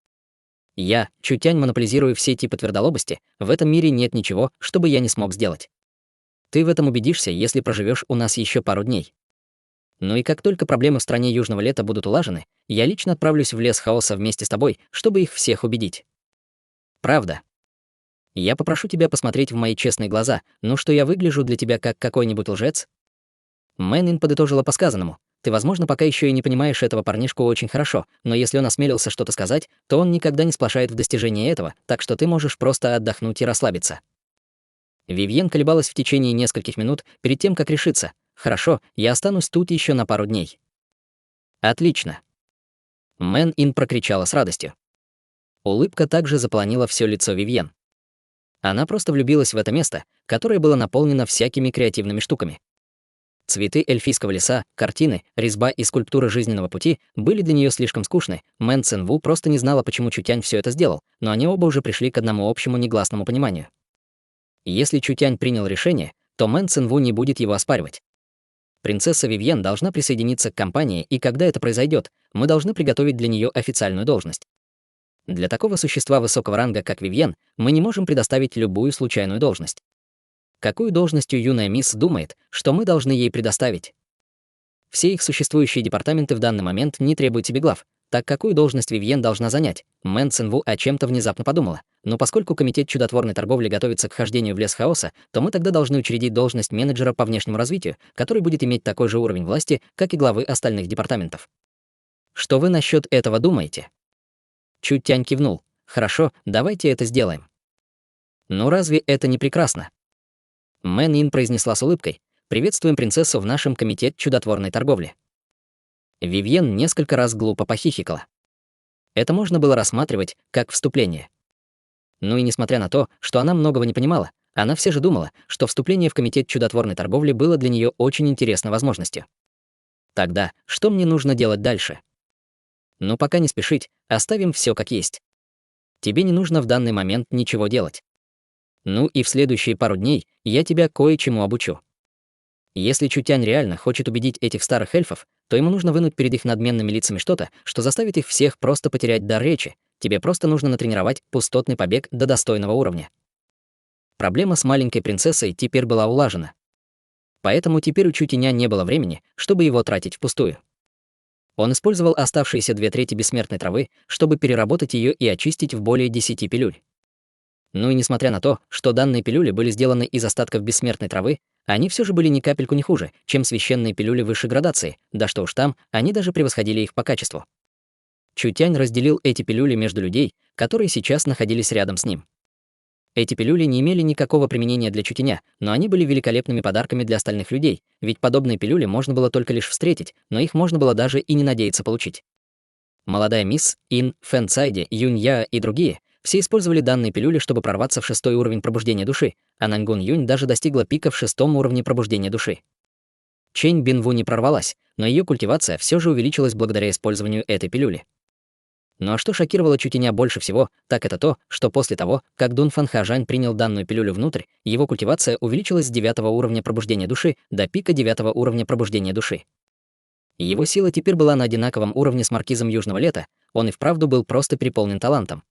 [SPEAKER 1] Я, Чутянь, монополизирую все типы твердолобости, в этом мире нет ничего, что бы я не смог сделать. Ты в этом убедишься, если проживешь у нас еще пару дней. Ну и как только проблемы в стране Южного Лета будут улажены, я лично отправлюсь в лес хаоса вместе с тобой, чтобы их всех убедить. Правда. Я попрошу тебя посмотреть в мои честные глаза, ну что я выгляжу для тебя как какой-нибудь лжец?» Мэнин подытожила по сказанному. «Ты, возможно, пока еще и не понимаешь этого парнишку очень хорошо, но если он осмелился что-то сказать, то он никогда не сплошает в достижении этого, так что ты можешь просто отдохнуть и расслабиться». Вивьен колебалась в течение нескольких минут перед тем, как решиться. «Хорошо, я останусь тут еще на пару дней». «Отлично». Мэн-Ин прокричала с радостью. Улыбка также заполонила все лицо Вивьен. Она просто влюбилась в это место, которое было наполнено всякими креативными штуками. Цветы эльфийского леса, картины, резьба и скульптуры жизненного пути были для нее слишком скучны. Мэн Цинву просто не знала, почему Чутянь все это сделал, но они оба уже пришли к одному общему негласному пониманию. Если Чутянь принял решение, то Мэн Цинву не будет его оспаривать. Принцесса Вивьен должна присоединиться к компании, и когда это произойдет, мы должны приготовить для нее официальную должность. Для такого существа высокого ранга, как Вивьен, мы не можем предоставить любую случайную должность. Какую должностью юная мисс думает, что мы должны ей предоставить? Все их существующие департаменты в данный момент не требуют себе глав. Так какую должность Вивьен должна занять? Мэн Цинву о чем-то внезапно подумала. Но поскольку комитет чудотворной торговли готовится к хождению в лес хаоса, то мы тогда должны учредить должность менеджера по внешнему развитию, который будет иметь такой же уровень власти, как и главы остальных департаментов. Что вы насчет этого думаете? Чутянь кивнул. «Хорошо, давайте это сделаем». «Ну разве это не прекрасно?» Мэн-Ин произнесла с улыбкой. «Приветствуем принцессу в нашем комитете чудотворной торговли». Вивьен несколько раз глупо похихикала. Это можно было рассматривать как вступление. Ну и несмотря на то, что она многого не понимала, она все же думала, что вступление в комитет чудотворной торговли было для нее очень интересной возможностью. Тогда что мне нужно делать дальше? Но пока не спешить, оставим все как есть. Тебе не нужно в данный момент ничего делать. Ну и в следующие пару дней я тебя кое-чему обучу. Если Чутянь реально хочет убедить этих старых эльфов, то ему нужно вынуть перед их надменными лицами что-то, что заставит их всех просто потерять дар речи. Тебе просто нужно натренировать пустотный побег до достойного уровня. Проблема с маленькой принцессой теперь была улажена. Поэтому теперь у Чутяня не было времени, чтобы его тратить впустую. Он использовал оставшиеся 2/3 бессмертной травы, чтобы переработать ее и очистить в более 10 пилюль. Ну и несмотря на то, что данные пилюли были сделаны из остатков бессмертной травы, они все же были ни капельку не хуже, чем священные пилюли высшей градации, да что уж там, они даже превосходили их по качеству. Чутянь разделил эти пилюли между людей, которые сейчас находились рядом с ним. Эти пилюли не имели никакого применения для Чутяня, но они были великолепными подарками для остальных людей, ведь подобные пилюли можно было только лишь встретить, но их можно было даже и не надеяться получить. Молодая мисс, Ин, Фэн Цайди, Юнь Я и другие все использовали данные пилюли, чтобы прорваться в 6-й уровень пробуждения души, а Нангун Юнь даже достигла пика в 6-м уровне пробуждения души. Чэнь Бинву не прорвалась, но ее культивация все же увеличилась благодаря использованию этой пилюли. Ну а что шокировало Чутяня больше всего, так это то, что после того, как Дун Фан Хажань принял данную пилюлю внутрь, его культивация увеличилась с 9-го уровня пробуждения души до пика 9-го уровня пробуждения души. Его сила теперь была на одинаковом уровне с маркизом Южного Лета, он и вправду был просто переполнен талантом.